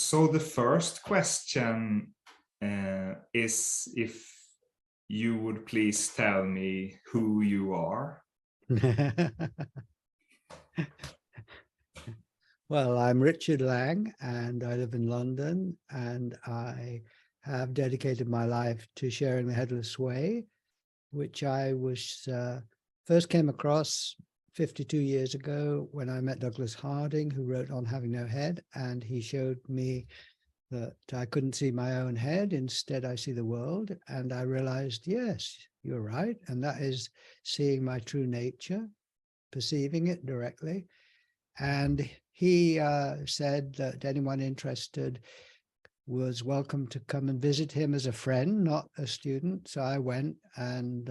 So the first question is if you would please tell me who you are. Well, I'm Richard Lang, and I live in London, and I have dedicated my life to sharing the Headless Way, which I was first came across 52 years ago when I met Douglas Harding, who wrote On Having No Head, and he showed me that I couldn't see my own head. Instead, I see the world, and I realized, yes, you're right, and that is seeing my true nature, perceiving it directly. And he said that anyone interested was welcome to come and visit him as a friend, not a student. So I went and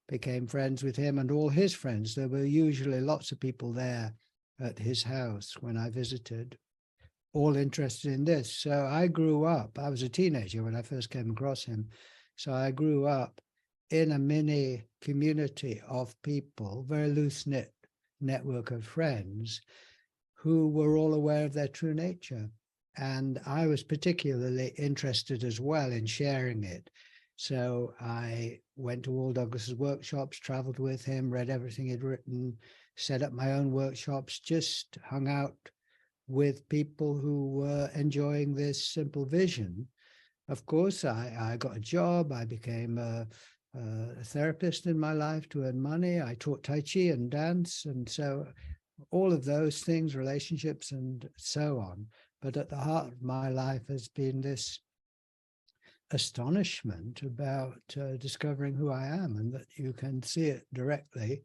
became friends with him and all his friends. There were usually lots of people there at his house when I visited, all interested in this. So I grew up, I was a teenager when I first came across him. So I grew up in a mini community of people, very loose-knit network of friends who were all aware of their true nature. And I was particularly interested as well in sharing it. So I went to all Douglas's workshops, traveled with him, read everything he'd written, set up my own workshops, just hung out with people who were enjoying this simple vision. Of course, I got a job. I became a therapist in my life to earn money. I taught Tai Chi and dance. And so all of those things, relationships and so on. But at the heart of my life has been this astonishment about discovering who I am, and that you can see it directly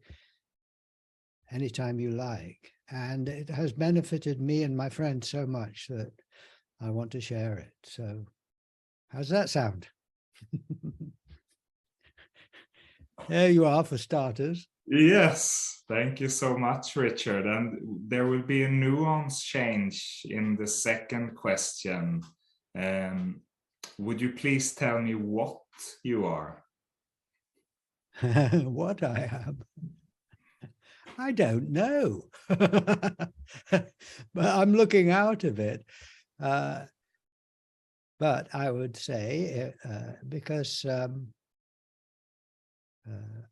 anytime you like. And it has benefited me and my friends so much that I want to share it. So how's that sound? There you are for starters. Yes, thank you so much, Richard. And there will be a nuance change in the second question. Would you please tell me what you are? What I am? I don't know. But I'm looking out of it. But I would say, because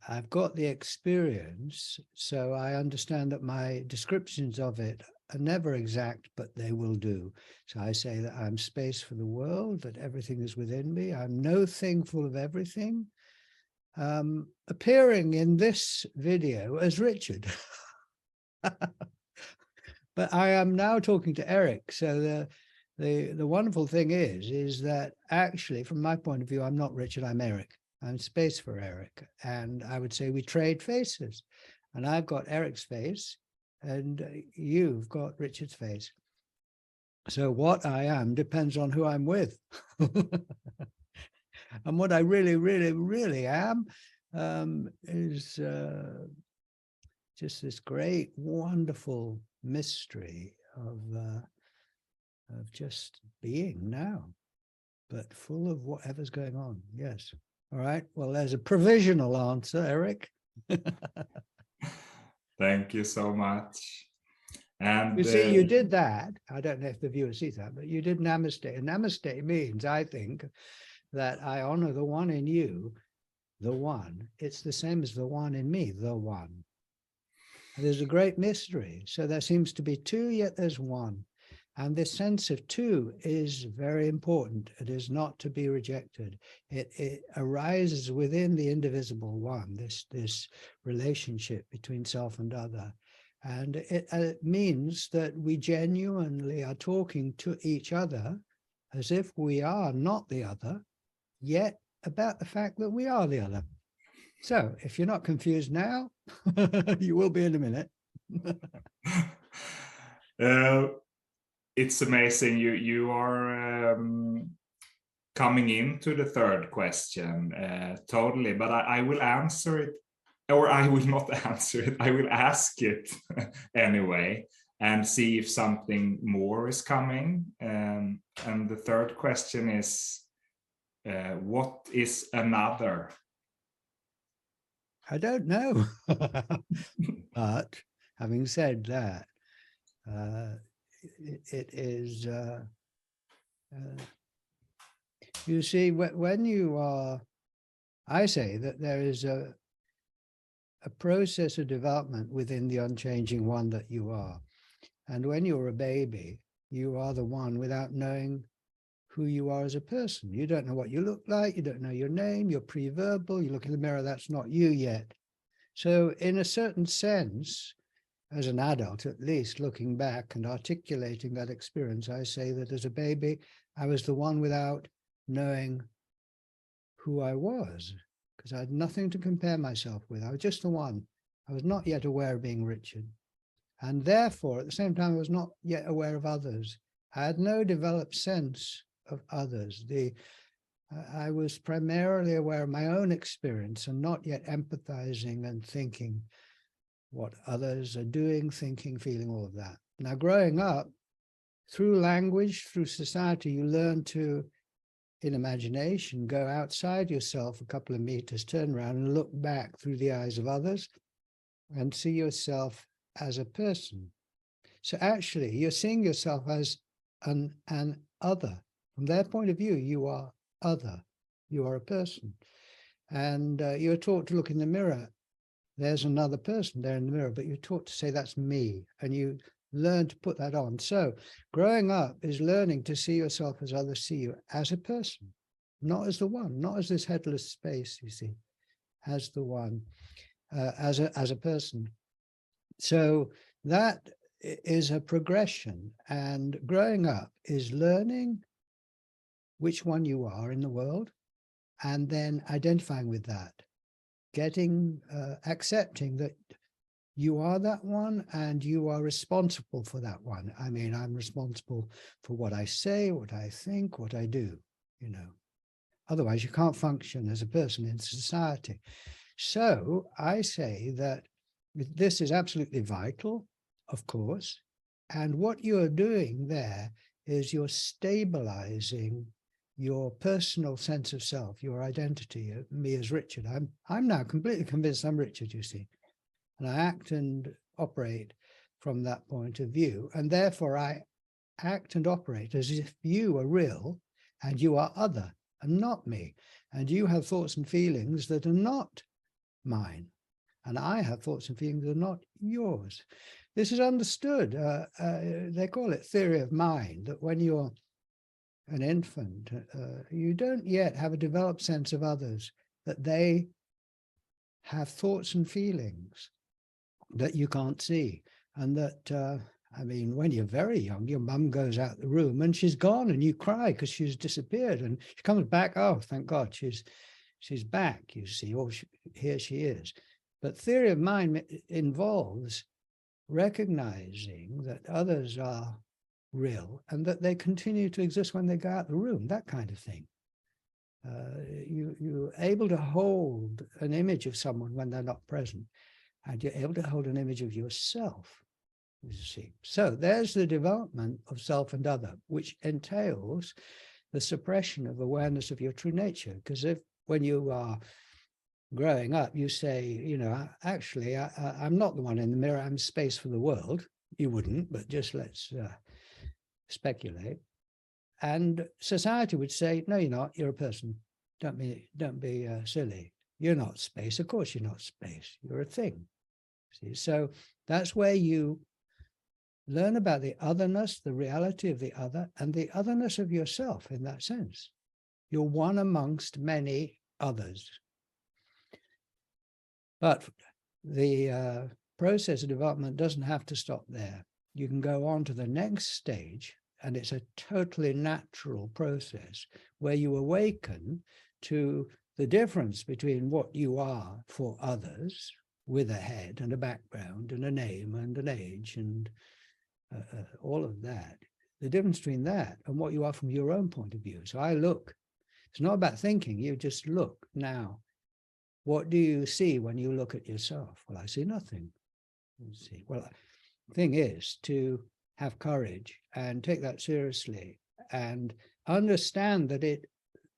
I've got the experience, so I understand that my descriptions of it are never exact, but they will do. So I say that I'm space for the world, that everything is within me. I'm no thing full of everything. Appearing in this video as Richard. But I am now talking to Eric. So the wonderful thing is that actually, from my point of view, I'm not Richard, I'm Eric. I'm space for Eric. And I would say we trade faces. And I've got Eric's face and you've got Richard's face. So what I am depends on who I'm with. And what I really, really, really am is just this great, wonderful mystery of just being now, but full of whatever's going on. Yes. All right. Well, there's a provisional answer, Eric. Thank you so much. And you see, you did that. I don't know if the viewer sees that, but you did namaste. And namaste means, I think, that I honor the one in you, the one. It's the same as the one in me, the one. And there's a great mystery. So there seems to be two, yet there's one. And this sense of two is very important. It is not to be rejected. It arises within the indivisible one, this relationship between self and other. And it means that we genuinely are talking to each other as if we are not the other, yet about the fact that we are the other. So if you're not confused now, you will be in a minute. It's amazing. You are coming into the third question totally, but I will answer it, or I will not answer it. I will ask it anyway and see if something more is coming. And the third question is, what is another? I don't know. But having said that, it is You see, when you are, I say that there is a process of development within the unchanging one that you are. And when you're a baby, you are the one without knowing who you are as a person. You don't know what you look like. You don't know your name. You're pre-verbal. You look in the mirror, that's not you yet. So in a certain sense, as an adult, at least looking back and articulating that experience, I say that as a baby, I was the one without knowing who I was, because I had nothing to compare myself with. I was just the one. I was not yet aware of being Richard. And therefore, at the same time, I was not yet aware of others. I had no developed sense of others. I was primarily aware of my own experience and not yet empathizing and thinking what others are doing, thinking, feeling, all of that. Now, growing up, through language, through society, you learn to, in imagination, go outside yourself a couple of meters, turn around and look back through the eyes of others and see yourself as a person. So actually, you're seeing yourself as an other. From their point of view, you are other. You are a person. And you're taught to look in the mirror. There's another person there in the mirror, but you're taught to say, that's me. And you learn to put that on. So growing up is learning to see yourself as others see you, as a person, not as the one, not as this headless space, you see, as the one, as a person. So that is a progression, and growing up is learning which one you are in the world, and then identifying with that, accepting that you are that one and you are responsible for that one. I mean, I'm responsible for what I say, what I think, what I do, you know. Otherwise, you can't function as a person in society. So I say that this is absolutely vital, of course. And what you're doing there is you're stabilizing your personal sense of self, your identity, me as Richard. I'm now completely convinced I'm Richard, you see. And I act and operate from that point of view. And therefore, I act and operate as if you are real and you are other and not me. And you have thoughts and feelings that are not mine. And I have thoughts and feelings that are not yours. This is understood. They call it theory of mind, that when you're an infant, you don't yet have a developed sense of others, that they have thoughts and feelings that you can't see. And that, I mean, when you're very young, your mum goes out the room and she's gone and you cry because she's disappeared, and she comes back, oh, thank God, she's back, you see, or here she is. But theory of mind involves recognizing that others are real and that they continue to exist when they go out the room, that kind of thing. You're able to hold an image of someone when they're not present, and you're able to hold an image of yourself, you see. So there's the development of self and other, which entails the suppression of awareness of your true nature. Because if when you are growing up, you say, you know, actually, I'm not the one in the mirror, I'm space for the world. You wouldn't, but just let's speculate. And society would say, no, you're not, you're a person. Don't be silly. You're not space. Of course you're not space. You're a thing. See? So that's where you learn about the otherness, the reality of the other, and the otherness of yourself in that sense. You're one amongst many others. But the process of development doesn't have to stop there. You can go on to the next stage, and it's a totally natural process where you awaken to the difference between what you are for others, with a head and a background and a name and an age and all of that, the difference between that and what you are from your own point of view. So I look. It's not about thinking, you just look now. What do you see when you look at yourself? Well, I see nothing. You see. Well, the thing is to have courage and take that seriously and understand that it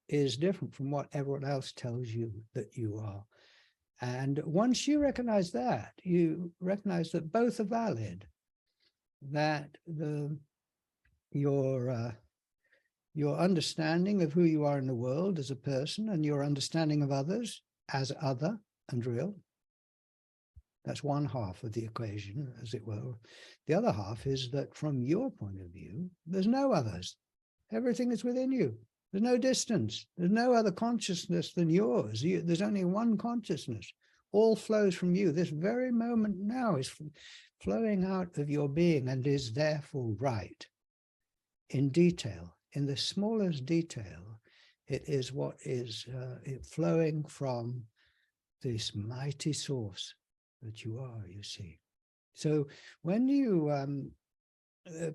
is different from what everyone else tells you that you are. And once you recognize that, you recognize that both are valid, that your your understanding of who you are in the world as a person, and your understanding of others as other and real. That's one half of the equation, as it were. The other half is that from your point of view, there's no others. Everything is within you. There's no distance. There's no other consciousness than yours. There's only one consciousness. All flows from you. This very moment now is flowing out of your being and is therefore right. In detail, in the smallest detail, it is what is flowing from this mighty source that you are, you see. So when you,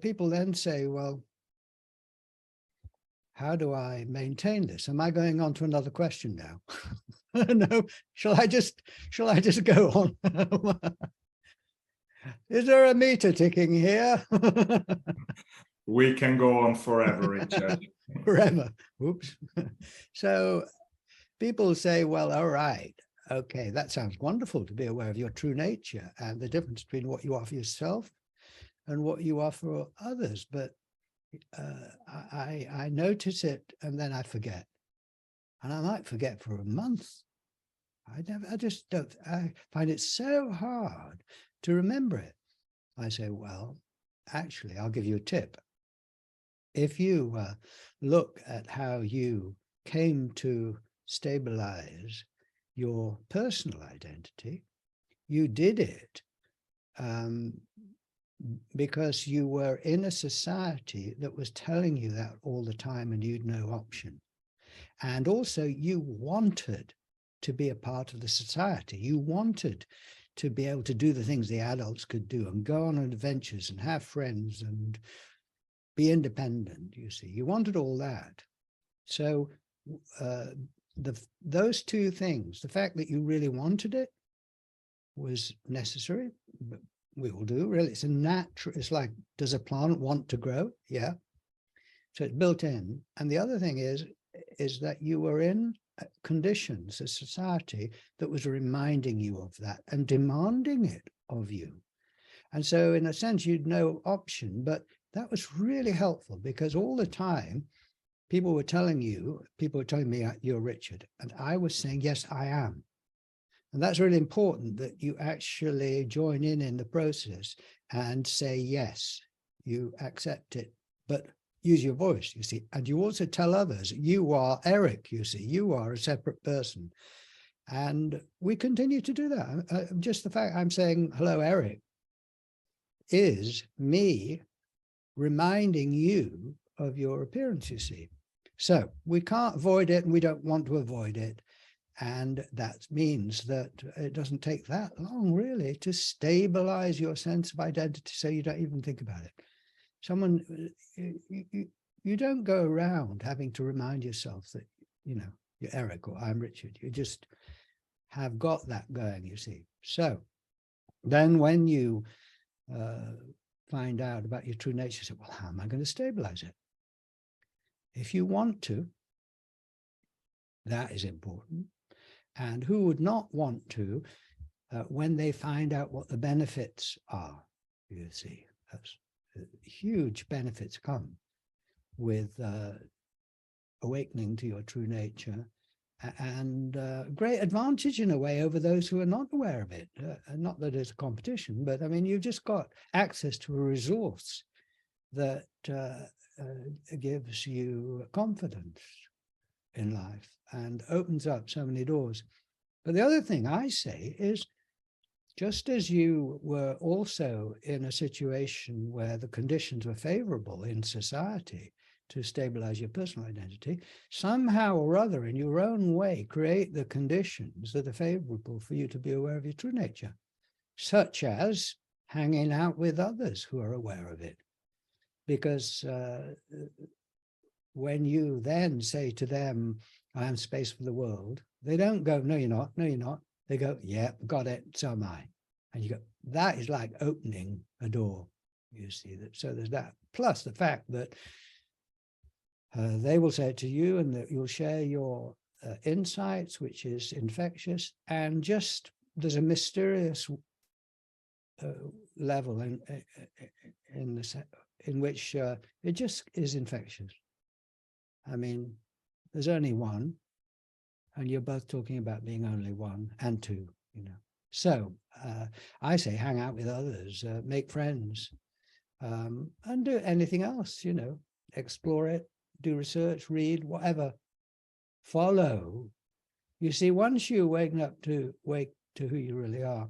people then say, well, how do I maintain this? Am I going on to another question now? No, shall I just go on? Is there a meter ticking here? We can go on forever, Richard. Forever. Oops. So people say, well, all right, okay, that sounds wonderful to be aware of your true nature and the difference between what you offer yourself and what you offer others. But I notice it and then I forget. And I might forget for a month. I just don't, I find it so hard to remember it. I say, well, actually, I'll give you a tip. If you look at how you came to stabilize your personal identity, you did it because you were in a society that was telling you that all the time and you'd no option. And also you wanted to be a part of the society. You wanted to be able to do the things the adults could do and go on adventures and have friends and be independent, you see. You wanted all that. So those two things, the fact that you really wanted it was necessary, but we all do, really. It's a natural, it's like, does a plant want to grow? Yeah. So it's built in. And the other thing is that you were in conditions, a society that was reminding you of that and demanding it of you. And so in a sense, you'd no option, but that was really helpful because all the time people were telling me, you're Richard. And I was saying, yes, I am. And that's really important that you actually join in the process and say, yes, you accept it, but use your voice, you see. And you also tell others, you are Eric, you see, you are a separate person. And we continue to do that. Just the fact I'm saying, hello, Eric, is me reminding you of your appearance, you see. So we can't avoid it and we don't want to avoid it. And that means that it doesn't take that long, really, to stabilize your sense of identity so you don't even think about it. You don't go around having to remind yourself that, you know, you're Eric or I'm Richard. You just have got that going, you see. So then when you find out about your true nature, you say, well, how am I going to stabilize it? If you want to, that is important. And who would not want to when they find out what the benefits are, you see. That's huge benefits come with awakening to your true nature, and great advantage in a way over those who are not aware of it. Not that it's a competition, but I mean, you've just got access to a resource that gives you confidence in life and opens up so many doors. But the other thing I say is, just as you were also in a situation where the conditions were favorable in society to stabilize your personal identity, somehow or other in your own way, create the conditions that are favorable for you to be aware of your true nature, such as hanging out with others who are aware of it. Because when you then say to them, I am space for the world, they don't go, no, you're not, no, you're not. They go, yeah, got it, so am I. And you go, that is like opening a door, you see. That. So there's that. Plus the fact that they will say it to you and that you'll share your insights, which is infectious. And just there's a mysterious level in which it just is infectious. I mean, there's only one, and you're both talking about being only one and two, you know. So I say hang out with others, make friends, and do anything else, you know, explore it, do research, read, whatever. Follow. You see, once you wake to who you really are,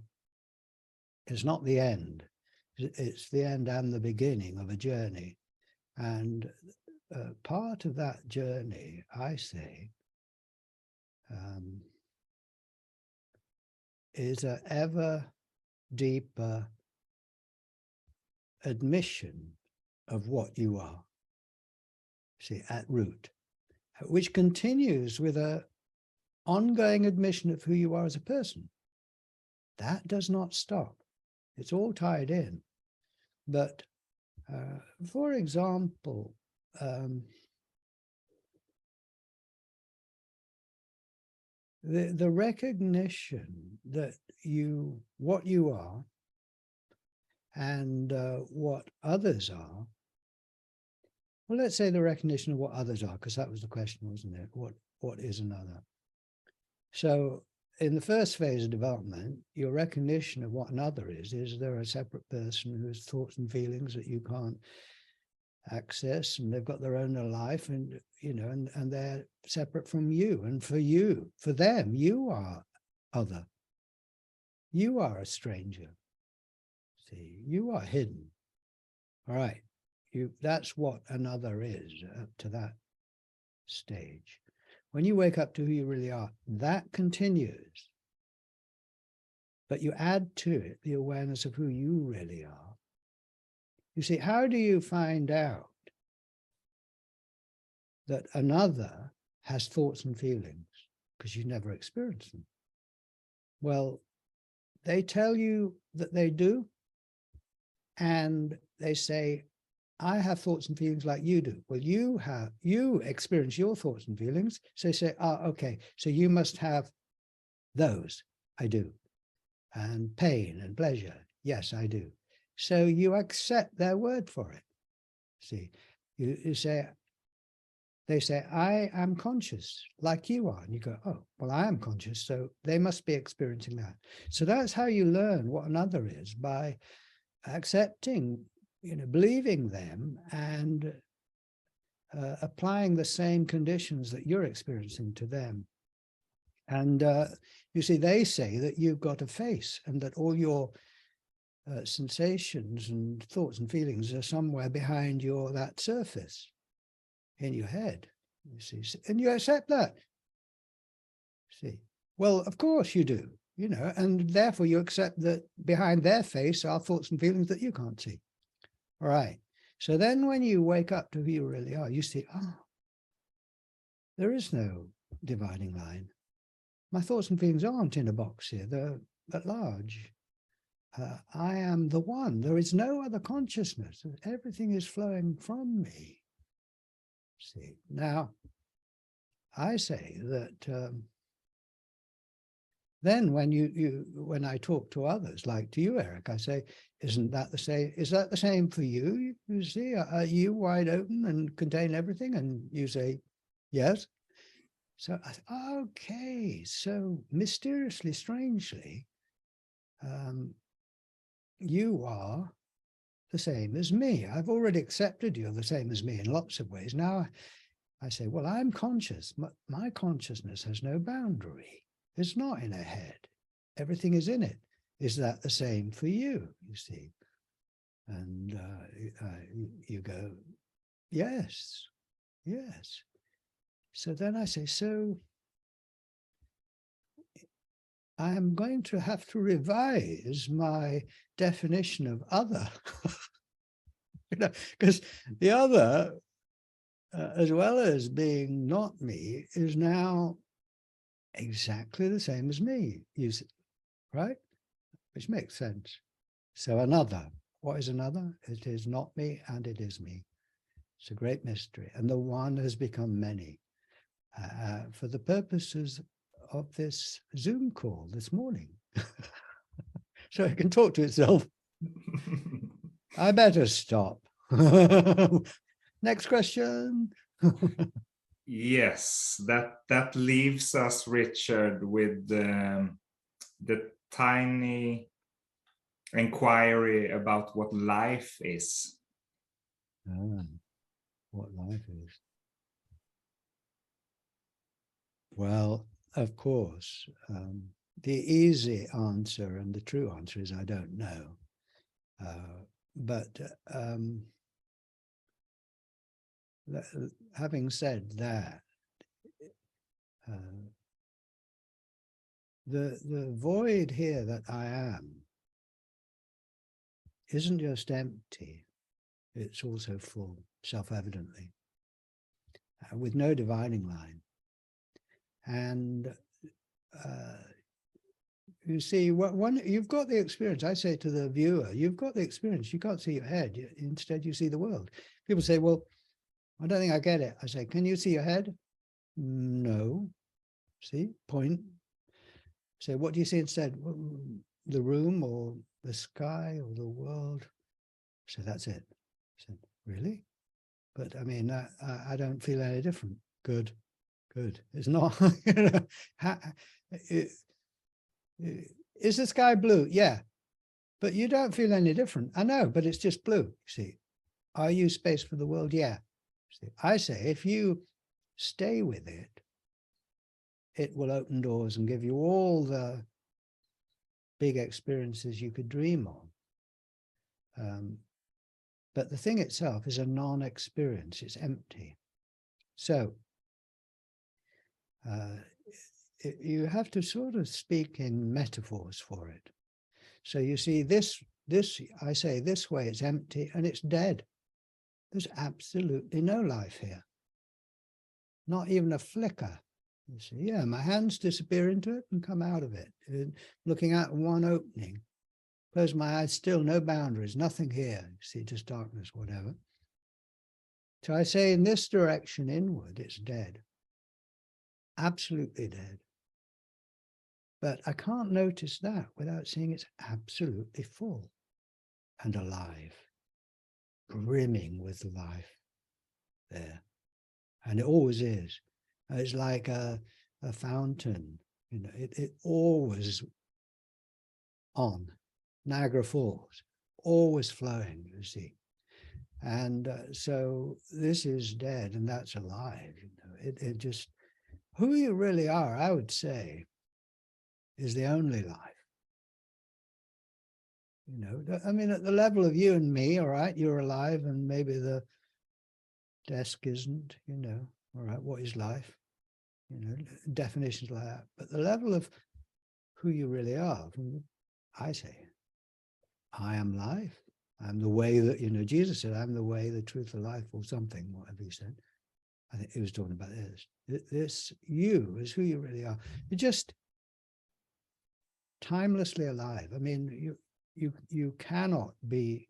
it's not the end. It's the end and the beginning of a journey. And part of that journey, I say, is an ever deeper admission of what you are, see, at root, which continues with an ongoing admission of who you are as a person. That does not stop. It's all tied in. But for example, the recognition that what you are and what others are, well, let's say the recognition of what others are, because that was the question, wasn't it? What is another? So in the first phase of development, your recognition of what another is they're a separate person who has thoughts and feelings that you can't access, and they've got their own life, and you know, and they're separate from you. And for them, you are other. You are a stranger. See, you are hidden. All right. That's what another is up to that stage. When you wake up to who you really are, that continues. But you add to it the awareness of who you really are. You see, how do you find out that another has thoughts and feelings? Because you never experienced them. Well, they tell you that they do, and they say, I have thoughts and feelings like you do. Well, you experience your thoughts and feelings. So they say, okay, so you must have those. I do. And pain and pleasure. Yes, I do. So you accept their word for it. See, you say, they say, I am conscious like you are. And you go, oh, well, I am conscious. So they must be experiencing that. So that's how you learn what another is, by accepting, you know, believing them and applying the same conditions that you're experiencing to them. And you see, they say that you've got a face and that all your sensations and thoughts and feelings are somewhere behind that surface in your head, you see, and you accept that. See, well, of course you do, you know, and therefore you accept that behind their face are thoughts and feelings that you can't see. All right. So then when you wake up to who you really are, you see, there is no dividing line. My thoughts and feelings aren't in a box here. They're at large. I am the one. There is no other consciousness. Everything is flowing from me. See, now, I say that then when I talk to others, like to you, Eric, I say, isn't that the same? Is that the same for you? You see, are you wide open and contain everything? And you say, yes. So, okay, so mysteriously, strangely, you are the same as me. I've already accepted you're the same as me in lots of ways. Now I say, well, I'm conscious. My consciousness has no boundary. It's not in a head. Everything is in it. Is that the same for you, you see? And you go, yes, yes. So then I say, so I am going to have to revise my definition of other, you know, because the other, as well as being not me, is now exactly the same as me, right? Which makes sense. So another, what is another? It is not me and it is me. It's a great mystery. And the one has become many. For the purposes of this Zoom call this morning. So it can talk to itself. I better stop. Next question. Yes, that leaves us, Richard, with the tiny inquiry about what life is. What life is. Well, of course, the easy answer and the true answer is I don't know. But having said that, the void here that I am isn't just empty, it's also full, self-evidently, with no dividing line. And you see, you've got the experience. I say to the viewer, you've got the experience. You can't see your head. Instead, you see the world. People say, well, I don't think I get it. I say, can you see your head? No. See, point. Say, what do you see instead? The room or the sky or the world? So that's it. I said, really? But I mean, I don't feel any different. Good, good. It's not, you know, is the sky blue? Yeah, but you don't feel any different. I know, but it's just blue. You see, are you space for the world? Yeah. See, I say, if you stay with it, it will open doors and give you all the big experiences you could dream of. But the thing itself is a non-experience. It's empty. So you have to sort of speak in metaphors for it. So you see this, I say this way, it's empty and it's dead. There's absolutely no life here. Not even a flicker. You see, yeah, my hands disappear into it and come out of it, looking at one opening. Close my eyes, still no boundaries, nothing here. You see, just darkness, whatever. So I say in this direction inward, it's dead. Absolutely dead. But I can't notice that without seeing it's absolutely full and alive, brimming with life there. And it always is. It's like a fountain, you know, it always on. Niagara Falls, always flowing, you see. And so this is dead and that's alive. You know, it just, who you really are, I would say, is the only life. You know, I mean, at the level of you and me, all right, you're alive and maybe the desk isn't, you know, all right, what is life? You know, definitions like that. But the level of who you really are, I say, I am life. I'm the way that, you know, Jesus said, I'm the way, the truth, the life, or something, whatever he said. I think he was talking about this. This you is who you really are. You're just timelessly alive. I mean, you cannot be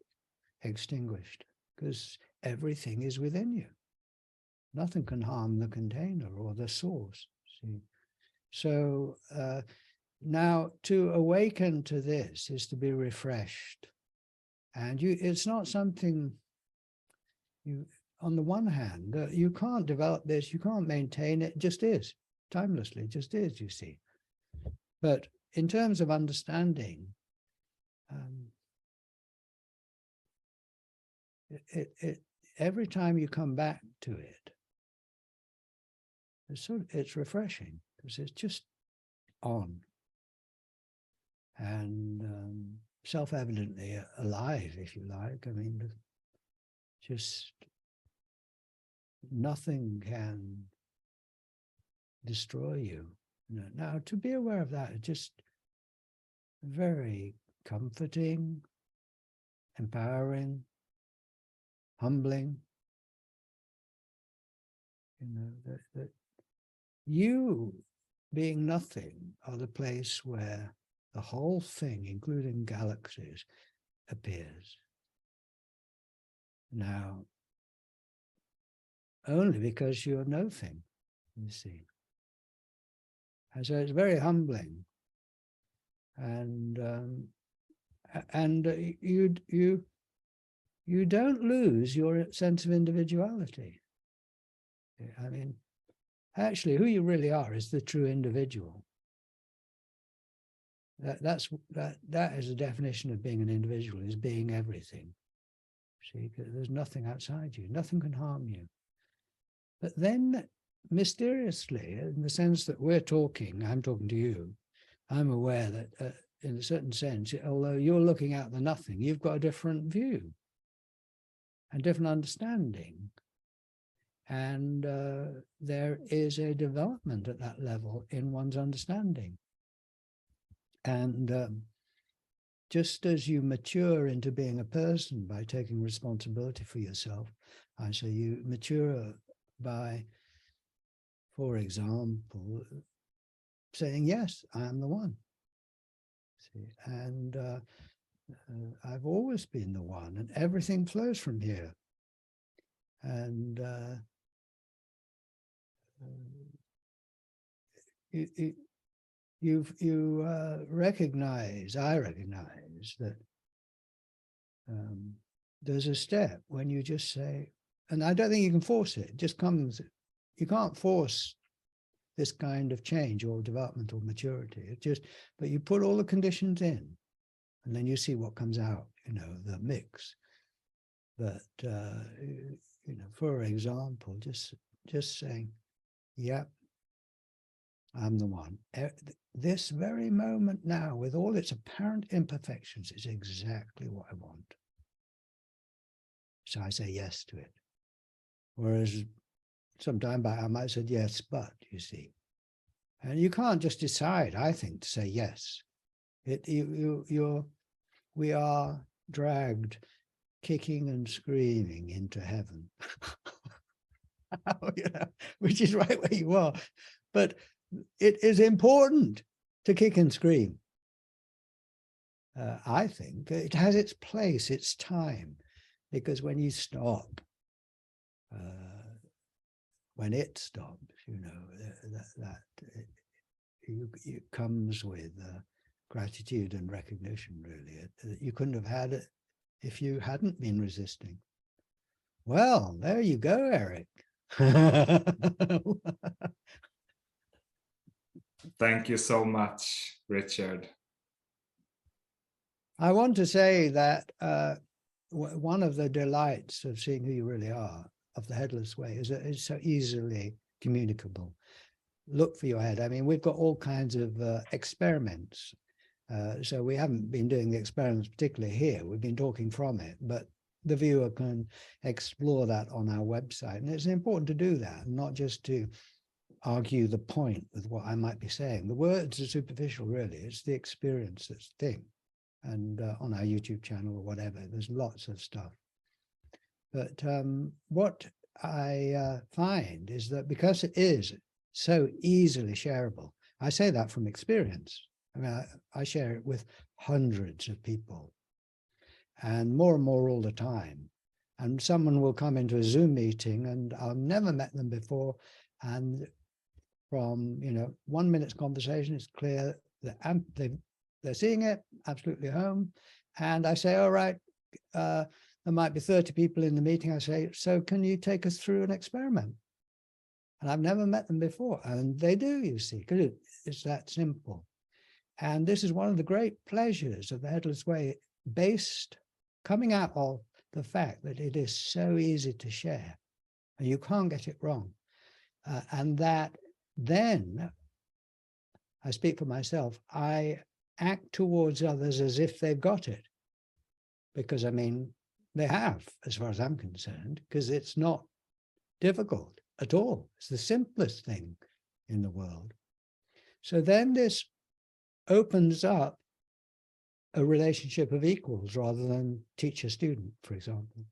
extinguished because everything is within you. Nothing can harm the container or the source. See? So now to awaken to this is to be refreshed. And it's not something you, on the one hand, you can't develop this, you can't maintain it, it just is, timelessly, it just is, you see. But in terms of understanding, every time you come back to it, it's refreshing because it's just on and self-evidently alive, if you like. I mean, just nothing can destroy you. Now, to be aware of that is just very comforting, empowering, humbling. You know, that you being nothing are the place where the whole thing, including galaxies, appears. Now, only because you're nothing, you see. And so it's very humbling. And you don't lose your sense of individuality. I mean, Actually, who you really are is the true individual. That is the definition of being an individual, is being everything. See, there's nothing outside you, nothing can harm you. But then, mysteriously, in the sense that we're talking, I'm talking to you, I'm aware that in a certain sense, although you're looking at the nothing, you've got a different view and different understanding. And there is a development at that level in one's understanding. And just as you mature into being a person by taking responsibility for yourself, I say you mature by, for example, saying, yes, I am the one. See? And I've always been the one, and everything flows from here. And you recognize, I recognize that there's a step when you just say, and I don't think you can force it, it just comes, you can't force this kind of change or development or maturity. It just, but you put all the conditions in, and then you see what comes out, you know, the mix. But, you know, for example, just saying, yep, I'm the one. This very moment now, with all its apparent imperfections, is exactly what I want. So I say yes to it. Whereas some time back, I might have said yes, but, you see. And you can't just decide, I think, to say yes. We are dragged kicking and screaming into heaven, you know, which is right where you are. But it is important to kick and scream. I think it has its place, its time, because when you stop, when it stops, you know, it comes with gratitude and recognition, really. You couldn't have had it if you hadn't been resisting. Well, there you go, Eric. Thank you so much, Richard. I want to say that one of the delights of seeing who you really are, of the Headless Way, is that it's so easily communicable. Look for your head. I mean, we've got all kinds of experiments. So we haven't been doing the experiments particularly here. We've been talking from it, but the viewer can explore that on our website. And it's important to do that, not just to argue the point with what I might be saying. The words are superficial, really. It's the experience that's the thing. And on our YouTube channel or whatever, there's lots of stuff. But what I find is that because it is so easily shareable, I say that from experience. I mean, I share it with hundreds of people, and more all the time. And someone will come into a Zoom meeting and I've never met them before. And from, you know, 1 minute's conversation, it's clear that they're seeing it, absolutely home. And I say, all right, there might be 30 people in the meeting. I say, so can you take us through an experiment? And I've never met them before. And they do, you see, because it's that simple. And this is one of the great pleasures of the Headless Way, coming out of the fact that it is so easy to share, and you can't get it wrong. And that then, I speak for myself, I act towards others as if they've got it. Because, I mean, they have, as far as I'm concerned, because it's not difficult at all. It's the simplest thing in the world. So then this opens up a relationship of equals rather than teacher-student, for example.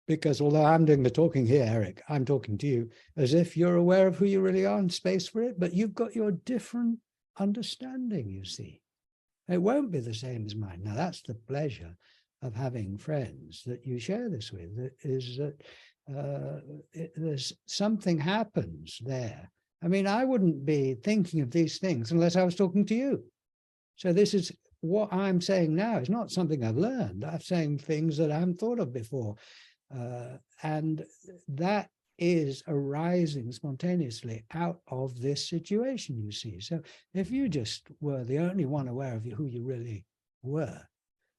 Because although I'm doing the talking here, Eric, I'm talking to you as if you're aware of who you really are and space for it, but you've got your different understanding, you see. It won't be the same as mine. Now, that's the pleasure of having friends that you share this with, is that there's something happens there. I mean, I wouldn't be thinking of these things unless I was talking to you. So this is what I'm saying now. It's not something I've learned. I'm saying things that I haven't thought of before. And that is arising spontaneously out of this situation, you see. So if you just were the only one aware of who you really were,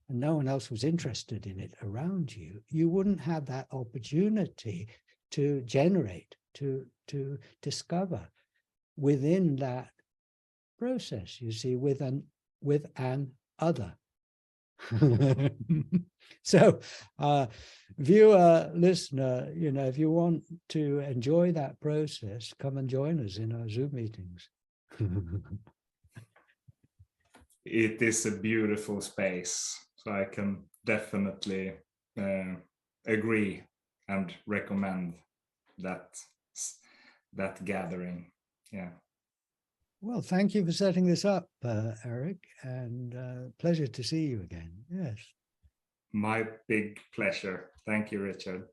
and no one else was interested in it around you, you wouldn't have that opportunity to generate, to discover within that process, you see, with an other. So viewer, listener, you know, if you want to enjoy that process, come and join us in our Zoom meetings. It is a beautiful space, so I can definitely agree and recommend that gathering. Yeah. Well, thank you for setting this up, Eric, and pleasure to see you again. Yes. My big pleasure. Thank you, Richard.